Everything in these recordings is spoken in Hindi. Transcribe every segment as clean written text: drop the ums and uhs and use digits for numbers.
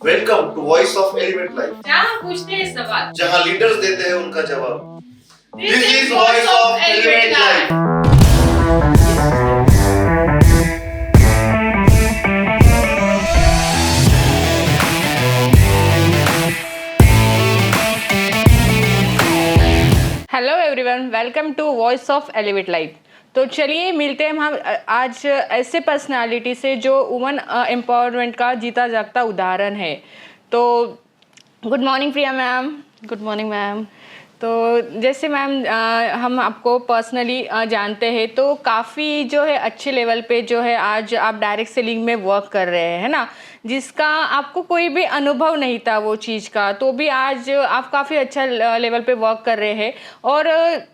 Welcome to Voice of Elevate Life, जहाँ पूछते हैं सवाल, जहां लीडर्स देते हैं उनका जवाब। This is Voice of Elevate Life. Hello everyone, welcome to Voice of Elevate Life. तो चलिए मिलते हैं हम आज ऐसे पर्सनालिटी से जो वुमन एम्पावरमेंट का जीता जागता उदाहरण है। तो गुड मॉर्निंग प्रिया मैम। Good morning ma'am. तो जैसे मैम हम आपको पर्सनली जानते हैं, तो काफ़ी जो है अच्छे लेवल पे जो है आज आप डायरेक्ट सेलिंग में वर्क कर रहे हैं, है ना, जिसका आपको कोई भी अनुभव नहीं था वो चीज़ का, तो भी आज आप काफ़ी अच्छा लेवल पे वर्क कर रहे हैं। और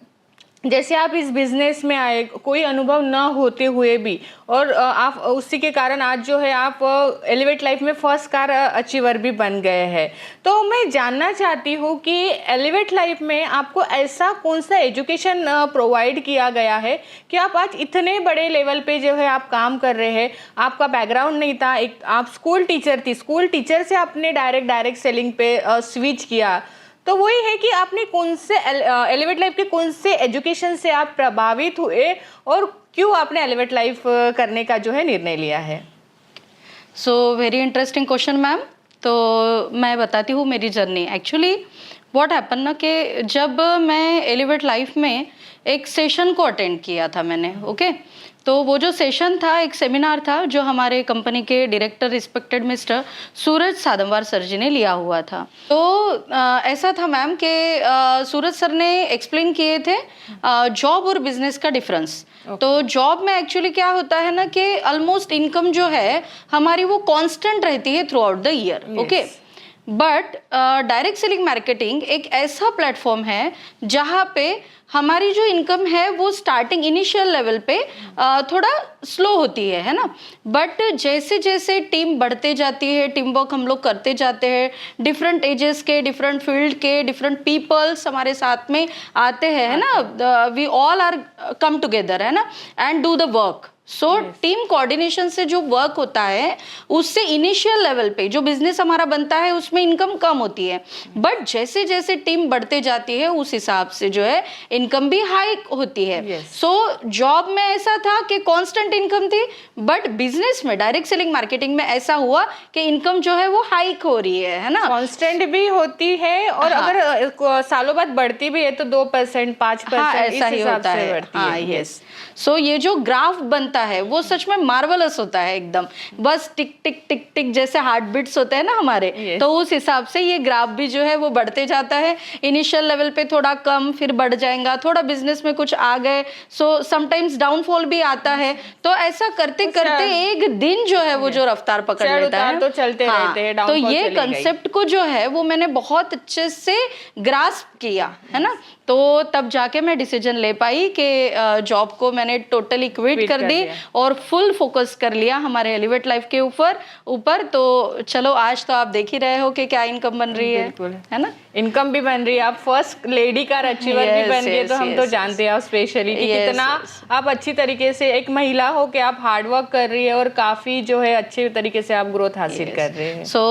जैसे आप इस बिज़नेस में आए कोई अनुभव ना होते हुए भी, और आप उसी के कारण आज जो है आप एलिवेट लाइफ में फर्स्ट कार अचीवर भी बन गए हैं। तो मैं जानना चाहती हूँ कि एलिवेट लाइफ में आपको ऐसा कौन सा एजुकेशन प्रोवाइड किया गया है कि आप आज इतने बड़े लेवल पे जो है आप काम कर रहे हैं। आपका बैकग्राउंड नहीं था, एक आप स्कूल टीचर थी, स्कूल टीचर से आपने डायरेक्ट सेलिंग पे स्विच किया। तो वही है कि आपने कौन से एलिवेट लाइफ के कौन से एजुकेशन से आप प्रभावित हुए और क्यों आपने एलिवेट लाइफ करने का जो है निर्णय लिया है। So very interesting question ma'am. तो मैं बताती हूँ मेरी जर्नी। एक्चुअली व्हाट हैपन ना कि जब मैं एलिवेट लाइफ में एक सेशन को अटेंड किया था मैंने, ओके। तो वो जो सेशन था एक सेमिनार था जो हमारे कंपनी के डायरेक्टर रिस्पेक्टेड मिस्टर सूरज सादमवार सर जी ने लिया हुआ था। तो ऐसा था मैम कि सूरज सर ने एक्सप्लेन किए थे जॉब और बिजनेस का डिफरेंस। तो जॉब में एक्चुअली क्या होता है ना कि ऑलमोस्ट इनकम जो है हमारी वो कांस्टेंट रहती है through out the year, okay. But direct selling marketing एक ऐसा प्लेटफॉर्म है जहाँ पे हमारी जो इनकम है वो स्टार्टिंग इनिशियल लेवल पे थोड़ा स्लो होती है ना। बट जैसे जैसे टीम बढ़ते जाती है, टीम वर्क हम लोग करते जाते हैं, डिफरेंट एजेस के, डिफरेंट फील्ड के, डिफरेंट पीपल्स हमारे साथ में आते हैं, है ना। We all are come together, है ना, and do the work. So team coordination से जो वर्क होता है उससे इनिशियल लेवल पे जो बिजनेस हमारा बनता है उसमें इनकम कम होती है। बट जैसे जैसे टीम बढ़ते जाती है उस हिसाब से जो है इनकम भी हाई होती है। सो जॉब में ऐसा था कि कांस्टेंट इनकम थी, बट बिजनेस में डायरेक्ट सेलिंग मार्केटिंग में ऐसा हुआ कि इनकम जो है वो हाइक हो रही है ना। कांस्टेंट भी होती है और अगर सालों बाद बढ़ती भी है तो 2%, 5% ऐसा ही होता है। हाँ, यस। सो ये जो ग्राफ बनता है वो सच में मार्वलस होता है एकदम। बस टिक टिक टिक टिक जैसे हार्ट बीट्स होते हैं ना हमारे, तो उस हिसाब से ये ग्राफ भी जो है वो बढ़ते जाता है। इनिशियल लेवल पे थोड़ा कम, फिर बढ़ जाएगा, थोड़ा बिजनेस में कुछ आ गए, सो समटाइम्स डाउनफॉल भी आता है। तो ऐसा करते करते एक दिन जो है वो जो रफ्तार पकड़ लेता है, तो चलते रहते हैं। तो ये कंसेप्ट को जो है वो मैंने बहुत अच्छे से ग्रास्प किया, है ना। तो तब जाके मैं डिसीजन ले पाई कि जॉब को मैंने टोटली क्विट कर दी और फुल फोकस कर लिया हमारे एलिवेट लाइफ के ऊपर। तो चलो आज तो आप देख ही रहे हो कि क्या इनकम बन रही है ना। इनकम भी बन रही है, आप फर्स्ट लेडी का अचीवर भी बन गए। तो हम तो जानते हैं स्पेशली कि कितना आप अच्छी तरीके से एक महिला हो कि आप हार्ड वर्क कर रही है और काफी जो है अच्छे तरीके से आप ग्रोथ हासिल कर रहे हैं। So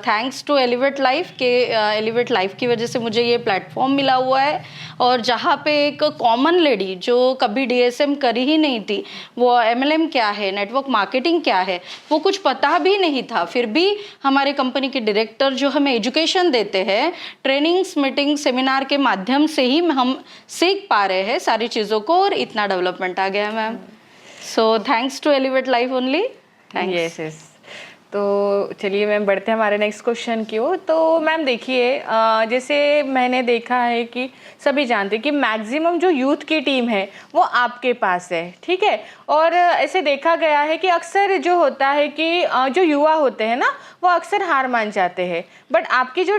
thanks to Elevate Life के एलिवेट लाइफ की वजह से मुझे ये प्लेटफॉर्म मिला हुआ है। और जहाँ पे एक कॉमन लेडी जो कभी डीएसएम करी ही नहीं थी, वो एमएलएम क्या है, नेटवर्क मार्केटिंग क्या है, वो कुछ पता भी नहीं था, फिर भी हमारे कंपनी के डायरेक्टर जो हमें एजुकेशन देते हैं, ट्रेनिंग्स, मीटिंग, सेमिनार के माध्यम से ही हम सीख पा रहे हैं सारी चीज़ों को और इतना डेवलपमेंट आ गया है ma'am. So thanks to Elevate Life only. Thanks. Yes. तो चलिए मैम बढ़ते हैं हमारे नेक्स्ट क्वेश्चन की ओर। तो मैम देखिए, जैसे मैंने देखा है कि सभी जानते हैं कि मैक्सिमम जो यूथ की टीम है वो आपके पास है, ठीक है। और ऐसे देखा गया है कि अक्सर जो होता है कि जो युवा होते हैं ना वो अक्सर हार मान जाते हैं, बट आपकी जो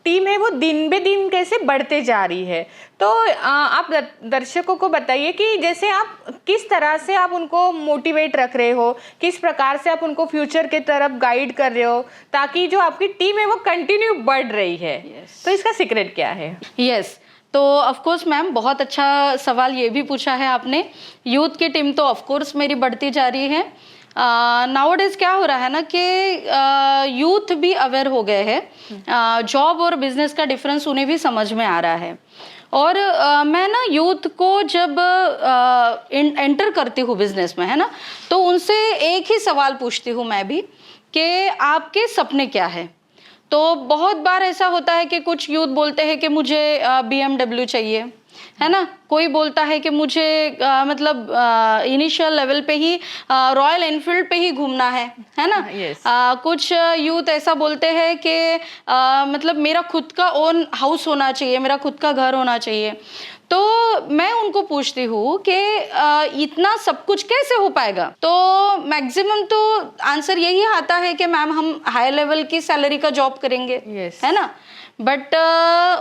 टीम है वो दिन बे दिन कैसे बढ़ते जा रही है। तो आप दर्शकों को बताइए कि जैसे आप किस तरह से आप उनको मोटिवेट रख रहे हो, किस प्रकार से आप उनको फ्यूचर के तरफ गाइड कर रहे हो ताकि जो आपकी टीम है वो कंटिन्यू बढ़ रही है। तो इसका सीक्रेट क्या है? यस। तो ऑफ कोर्स मैम बहुत अच्छा सवाल ये भी पूछा है आपने। यूथ की टीम तो ऑफ कोर्स मेरी बढ़ती जा रही है। नाउअडेज क्या हो रहा है ना कि यूथ भी अवेयर हो गए हैं, जॉब और बिजनेस का डिफरेंस उन्हें भी समझ में आ रहा है। और मैं ना यूथ को जब एंटर करती हूँ बिजनेस में, है ना, तो उनसे एक ही सवाल पूछती हूँ मैं भी कि आपके सपने क्या है। तो बहुत बार ऐसा होता है कि कुछ यूथ बोलते हैं कि मुझे BMW चाहिए, है ना, कोई बोलता है कि मुझे मतलब इनिशियल लेवल पे ही रॉयल एनफील्ड पे ही घूमना है ना। Yes. कुछ यूथ ऐसा बोलते हैं कि मतलब मेरा खुद का ओन हाउस होना चाहिए, मेरा खुद का घर होना चाहिए। तो मैं उनको पूछती हूँ कि इतना सब कुछ कैसे हो पाएगा। तो मैक्सिमम तो आंसर यही आता है कि मैम हम हाई लेवल की सैलरी का जॉब करेंगे, Yes. है ना। बट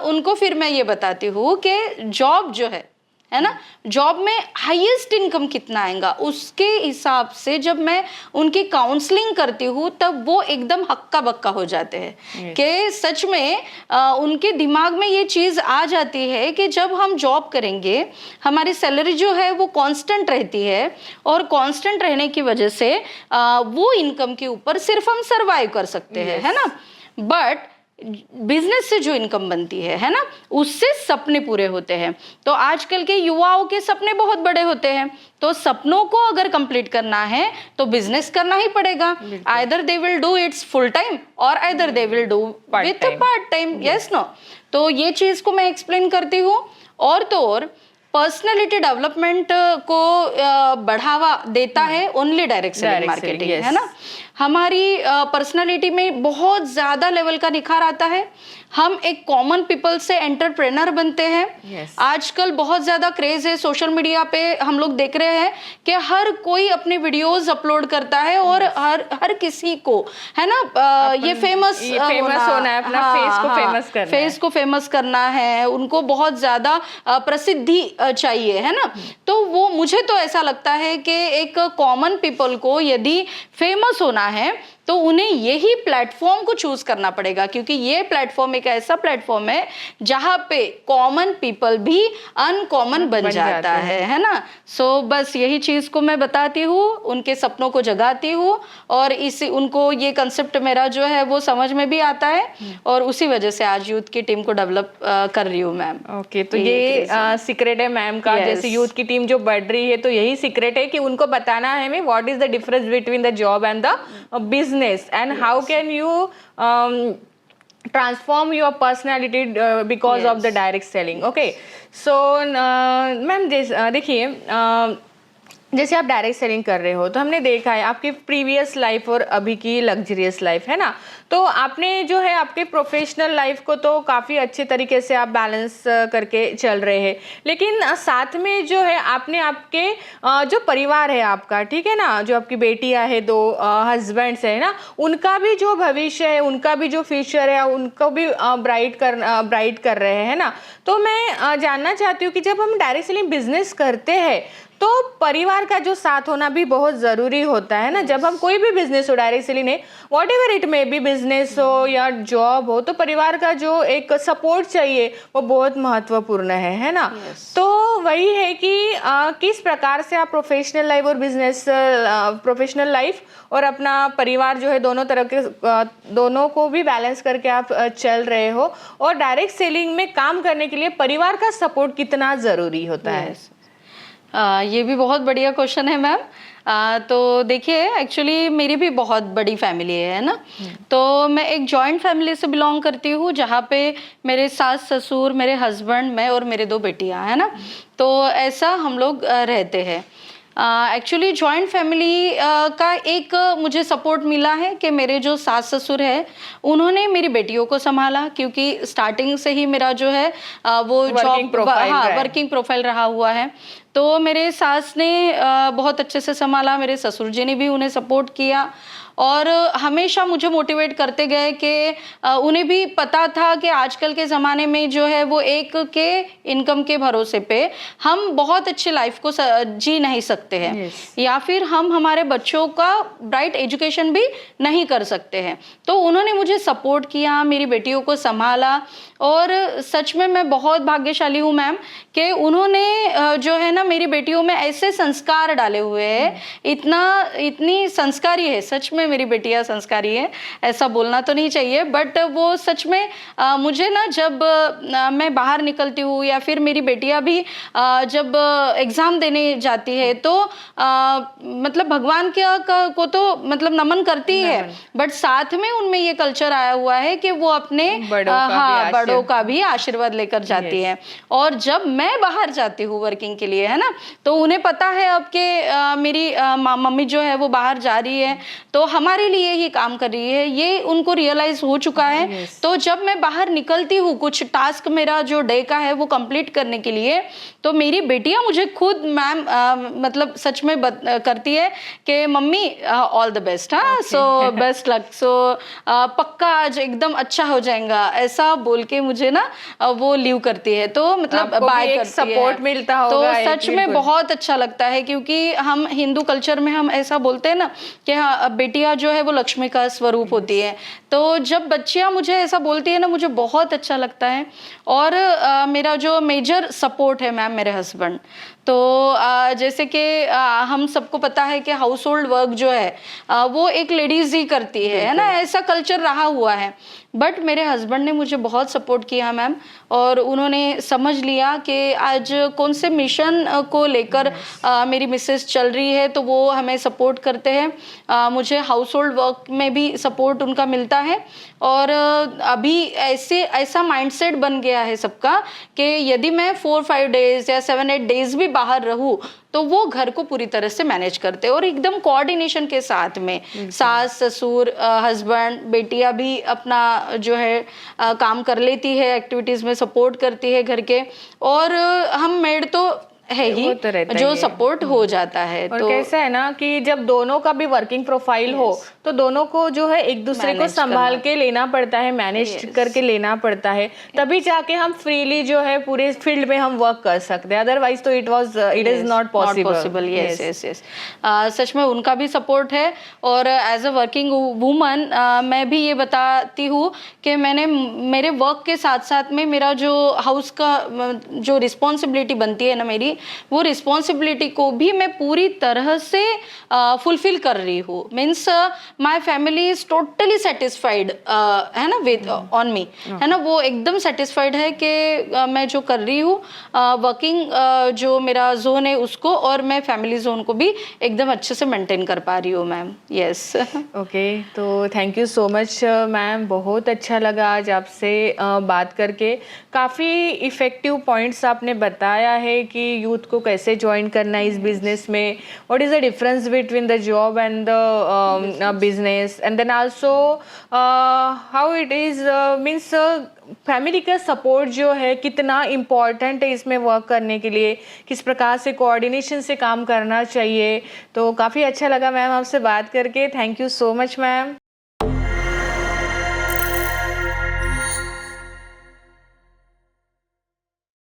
उनको फिर मैं ये बताती हूँ कि जॉब जो है ना, जॉब में हाईएस्ट इनकम कितना आएगा उसके हिसाब से जब मैं उनकी काउंसलिंग करती हूँ तब वो एकदम हक्का बक्का हो जाते हैं कि सच में उनके दिमाग में ये चीज़ आ जाती है कि जब हम जॉब करेंगे हमारी सैलरी जो है वो कांस्टेंट रहती है, और कांस्टेंट रहने की वजह से वो इनकम के ऊपर सिर्फ हम सर्वाइव कर सकते हैं, है ना। बट बिजनेस से जो इनकम बनती है ना, उससे सपने पूरे होते हैं। तो आजकल के युवाओं के सपने बहुत बड़े होते हैं, तो सपनों को अगर कंप्लीट करना है तो बिजनेस करना ही पड़ेगा। Either they will do its full time और either they will do with part time, yes no. तो ये चीज को मैं एक्सप्लेन करती हूँ। और तो और पर्सनैलिटी डेवलपमेंट को बढ़ावा देता है ओनली डायरेक्ट सेलिंग मार्केटिंग, है ना। हमारी पर्सनालिटी में बहुत ज़्यादा लेवल का निखार आता है, हम एक कॉमन पीपल से एंटरप्रेनर बनते हैं। आजकल बहुत ज़्यादा क्रेज़ है सोशल मीडिया पे, हम लोग देख रहे हैं कि हर कोई अपने वीडियोस अपलोड करता है और हर किसी को, है ना, ये फेमस होना है, अपना फेस को फेमस करना है, फेस को फेमस करना है, उनको बहुत ज़्यादा प्रसिद्धि चाहिए, है ना। तो वो मुझे तो ऐसा लगता है कि एक कॉमन पीपल को यदि फेमस होना है तो उन्हें यही प्लेटफॉर्म को चूज करना पड़ेगा, क्योंकि ये प्लेटफॉर्म एक ऐसा प्लेटफॉर्म है जहां पे कॉमन पीपल भी अनकॉमन बन जाता है ना। सो बस यही चीज को मैं बताती हूँ, उनके सपनों को जगाती हूँ, और इसी उनको ये कंसेप्ट मेरा जो है वो समझ में भी आता है, और उसी वजह से आज यूथ की टीम को डेवलप कर रही हूँ मैम। ओके, तो ये सीक्रेट है मैम का। जैसे यूथ की टीम जो बढ़ रही है तो यही सीक्रेट है कि उनको बताना है हमें what is the difference between the job and the business and how can you transform your personality because of the direct selling. Okay, so ma'am देखिए, जैसे आप डायरेक्ट सेलिंग कर रहे हो तो हमने देखा है आपकी प्रीवियस लाइफ और अभी की लग्जरियस लाइफ, है ना। तो आपने जो है आपके प्रोफेशनल लाइफ को तो काफ़ी अच्छे तरीके से आप बैलेंस करके चल रहे हैं, लेकिन साथ में जो है आपने आपके जो परिवार है आपका, ठीक है ना, जो आपकी बेटियां है, 2 हस्बैंड्स है ना, उनका भी जो भविष्य है, उनका भी जो फ्यूचर है, उनको भी ब्राइट कर रहे हैं ना। तो मैं जानना चाहती हूँ कि जब हम डायरेक्ट सेलिंग बिजनेस करते हैं तो परिवार का जो साथ होना भी बहुत ज़रूरी होता है ना। जब हम कोई भी बिजनेस हो, डायरेक्ट सेलिंग है, what ever it may be, business हो या जॉब हो, तो परिवार का जो एक सपोर्ट चाहिए वो बहुत महत्वपूर्ण है ना। तो वही है कि किस प्रकार से आप प्रोफेशनल लाइफ और बिजनेस, प्रोफेशनल लाइफ और अपना परिवार जो है दोनों तरह के, दोनों को भी बैलेंस करके आप चल रहे हो, और डायरेक्ट सेलिंग में काम करने के लिए परिवार का सपोर्ट कितना ज़रूरी होता है? ये भी बहुत बढ़िया क्वेश्चन है मैम। तो देखिए, एक्चुअली मेरी भी बहुत बड़ी फैमिली है ना। तो मैं एक जॉइंट फैमिली से बिलोंग करती हूँ जहाँ पे मेरे सास ससुर, मेरे हस्बैंड, मैं और मेरे 2 बेटियाँ, है ना। तो ऐसा हम लोग रहते हैं। एक्चुअली जॉइंट फैमिली का एक मुझे सपोर्ट मिला है कि मेरे जो सास ससुर है उन्होंने मेरी बेटियों को संभाला, क्योंकि स्टार्टिंग से ही मेरा जो है वो जॉब, वर्किंग प्रोफाइल रहा हुआ है। तो मेरे सास ने बहुत अच्छे से संभाला, मेरे ससुर जी ने भी उन्हें सपोर्ट किया, और हमेशा मुझे मोटिवेट करते गए कि उन्हें भी पता था कि आजकल के ज़माने में जो है वो एक के इनकम के भरोसे पे हम बहुत अच्छी लाइफ को जी नहीं सकते हैं। Yes. या फिर हम हमारे बच्चों का ब्राइट एजुकेशन भी नहीं कर सकते हैं। तो उन्होंने मुझे सपोर्ट किया, मेरी बेटियों को संभाला, और सच में मैं बहुत भाग्यशाली हूँ मैम कि उन्होंने जो है ना मेरी बेटियों में ऐसे संस्कार डाले हुए हैं, इतनी संस्कारी है। सच में मेरी बेटियां संस्कारी है, ऐसा बोलना तो नहीं चाहिए, बट वो सच में मुझे ना जब मैं बाहर निकलती हूँ या फिर मेरी बेटियां भी जब एग्ज़ाम देने जाती है तो मतलब भगवान को तो मतलब नमन करती है, बट साथ में उनमें ये कल्चर आया हुआ है कि वो अपने बड़ों का भी आशीर्वाद लेकर जाती है। और जब मैं बाहर जाती हूँ वर्किंग के लिए, है ना, तो उन्हें पता है अब के मेरी मम्मी जो है वो बाहर जा रही है तो हमारे लिए ही काम कर रही है, ये उनको रियलाइज हो चुका है। तो जब मैं बाहर निकलती हूँ कुछ टास्क मेरा जो डे का है वो कंप्लीट करने के लिए, तो मेरी बेटियां मुझे खुद मैम मतलब सच में करती है कि मम्मी ऑल द बेस्ट, हाँ, सो बेस्ट लक, सो पक्का आज एकदम अच्छा हो जाएगा, ऐसा बोल के मुझे ना वो लीव करती है। तो मतलब बाय करती है, सपोर्ट मिलता होगा। तो सच में बहुत अच्छा लगता है, क्योंकि हम हिंदू कल्चर में हम ऐसा बोलते हैं ना कि हाँ बेटियां जो है वो लक्ष्मी का स्वरूप होती है। तो जब बच्चियां मुझे ऐसा बोलती है ना मुझे बहुत अच्छा लगता है। और मेरा जो मेजर सपोर्ट है मैम मेरे हस्बैंड, तो जैसे कि हम सबको पता है कि हाउस होल्ड वर्क जो है वो एक लेडीज ही करती है ना, ऐसा कल्चर रहा हुआ है। बट मेरे हस्बैंड ने मुझे बहुत सपोर्ट किया मैम, और उन्होंने समझ लिया कि आज कौन से मिशन को लेकर मेरी मिसेस चल रही है, तो वो हमें सपोर्ट करते हैं। मुझे हाउस होल्ड वर्क में भी सपोर्ट उनका मिलता है। और अभी ऐसा माइंडसेट बन गया है सबका कि यदि मैं 4-5 डेज या 7-8 डेज भी बाहर रहूं तो वो घर को पूरी तरह से मैनेज करते हैं, और एकदम कोऑर्डिनेशन के साथ में सास ससुर हस्बैंड बेटियां भी अपना जो है काम कर लेती है, एक्टिविटीज में सपोर्ट करती है घर के, और हम मेड तो है ही जो सपोर्ट हो जाता है। और तो कैसा है ना कि जब दोनों का भी वर्किंग प्रोफाइल हो तो दोनों को जो है एक दूसरे को संभाल के लेना पड़ता है, मैनेज करके लेना पड़ता है, तभी जाके हम फ्रीली जो है पूरे फील्ड में हम वर्क कर सकते हैं। अदरवाइज तो it is not possible. Yes. सच में उनका भी सपोर्ट है। और एज अ वर्किंग वूमन मैं भी ये बताती हूँ कि मैंने मेरे वर्क के साथ साथ में मेरा जो हाउस का जो रिस्पॉन्सिबिलिटी बनती है ना मेरी, वो रिस्पॉन्सिबिलिटी को भी मैं पूरी तरह से फुलफिल कर रही हूँ। Means my family is totally satisfied है ना विद ऑन मी, है ना, वो एकदम सेटिस्फाइड है कि मैं जो कर रही हूँ वर्किंग जो मेरा जोन है उसको, और मैं फैमिली जोन को भी एकदम अच्छे से मेंटेन कर पा रही हूँ मैम। यस। ओके, तो thank you so much ma'am, बहुत अच्छा लगा आज आपसे बात करके। काफ़ी इफ़ेक्टिव पॉइंट्स आपने बताया है कि यूथ को कैसे ज्वाइन करना है इस बिजनेस में, what is the difference between the job and the business, and then also how it is means family का सपोर्ट जो है कितना इम्पॉर्टेंट है इसमें वर्क करने के लिए, किस प्रकार से कोऑर्डिनेशन से काम करना चाहिए। तो काफ़ी अच्छा लगा मैम आपसे बात करके। Thank you so much ma'am.